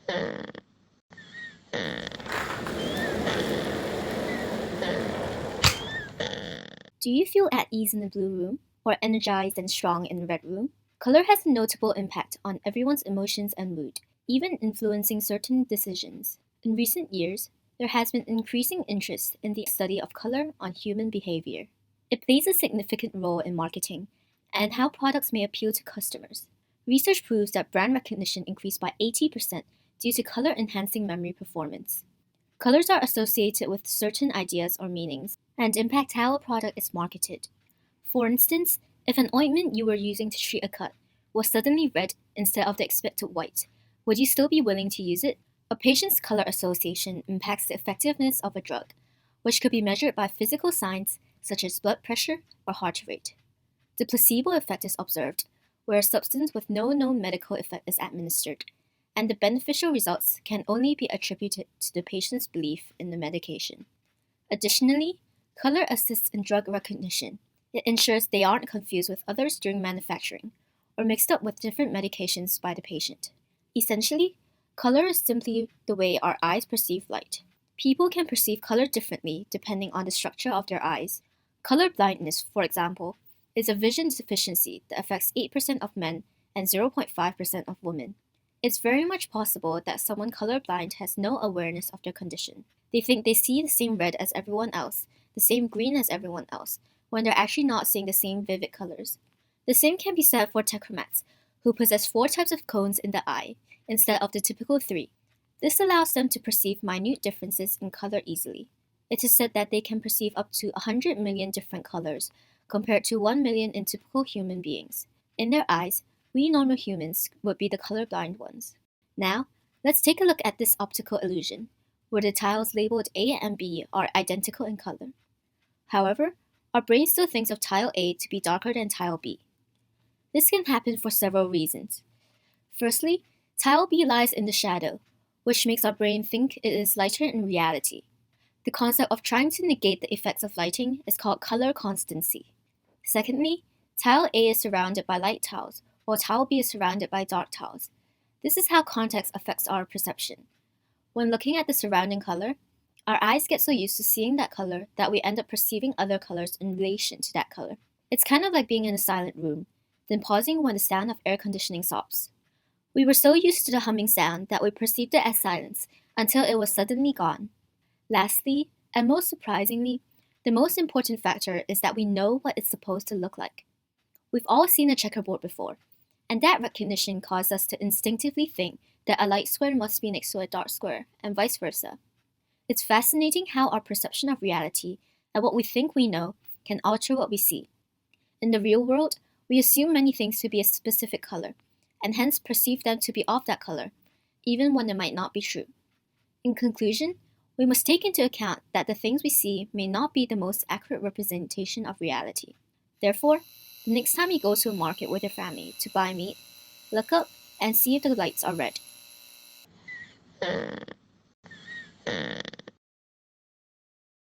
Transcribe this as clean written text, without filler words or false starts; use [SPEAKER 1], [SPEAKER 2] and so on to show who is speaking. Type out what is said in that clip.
[SPEAKER 1] Do you feel at ease in the blue room, or energized and strong in the red room? Color has a notable impact on everyone's emotions and mood, even influencing certain decisions. In recent years, there has been increasing interest in the study of color on human behavior. It plays a significant role in marketing and how products may appeal to customers. Research proves that brand recognition increased by 80% due to color enhancing memory performance. Colors are associated with certain ideas or meanings and impact how a product is marketed. For instance, if an ointment you were using to treat a cut was suddenly red instead of the expected white, would you still be willing to use it? A patient's color association impacts the effectiveness of a drug, which could be measured by physical signs such as blood pressure or heart rate. The placebo effect is observed, where a substance with no known medical effect is administered, and the beneficial results can only be attributed to the patient's belief in the medication. Additionally, color assists in drug recognition. It ensures they aren't confused with others during manufacturing or mixed up with different medications by the patient. Essentially, color is simply the way our eyes perceive light. People can perceive color differently depending on the structure of their eyes. Color blindness, for example, is a vision deficiency that affects 8% of men and 0.5% of women. It's very much possible that someone colorblind has no awareness of their condition. They think they see the same red as everyone else, the same green as everyone else, when they're actually not seeing the same vivid colors. The same can be said for techchromats, who possess 4 types of cones in the eye, instead of the typical 3. This allows them to perceive minute differences in color easily. It is said that they can perceive up to 100 million different colors, compared to 1 million in typical human beings. In their eyes, we normal humans would be the colorblind ones. Now, let's take a look at this optical illusion, where the tiles labeled A and B are identical in color. However, our brain still thinks of tile A to be darker than tile B. This can happen for several reasons. Firstly, tile B lies in the shadow, which makes our brain think it is lighter in reality. The concept of trying to negate the effects of lighting is called color constancy. Secondly, tile A is surrounded by light tiles, while tile B is surrounded by dark tiles. This is how context affects our perception. When looking at the surrounding color, our eyes get so used to seeing that color that we end up perceiving other colors in relation to that color. It's kind of like being in a silent room, then pausing when the sound of air conditioning stops. We were so used to the humming sound that we perceived it as silence until it was suddenly gone. Lastly, and most surprisingly, the most important factor is that we know what it's supposed to look like. We've all seen a checkerboard before, and that recognition caused us to instinctively think that a light square must be next to a dark square, and vice versa. It's fascinating how our perception of reality and what we think we know can alter what we see. In the real world, we assume many things to be a specific color, and hence perceive them to be of that color, even when it might not be true. In conclusion, we must take into account that the things we see may not be the most accurate representation of reality. Therefore, the next time you go to a market with your family to buy meat, look up and see if the lights are red.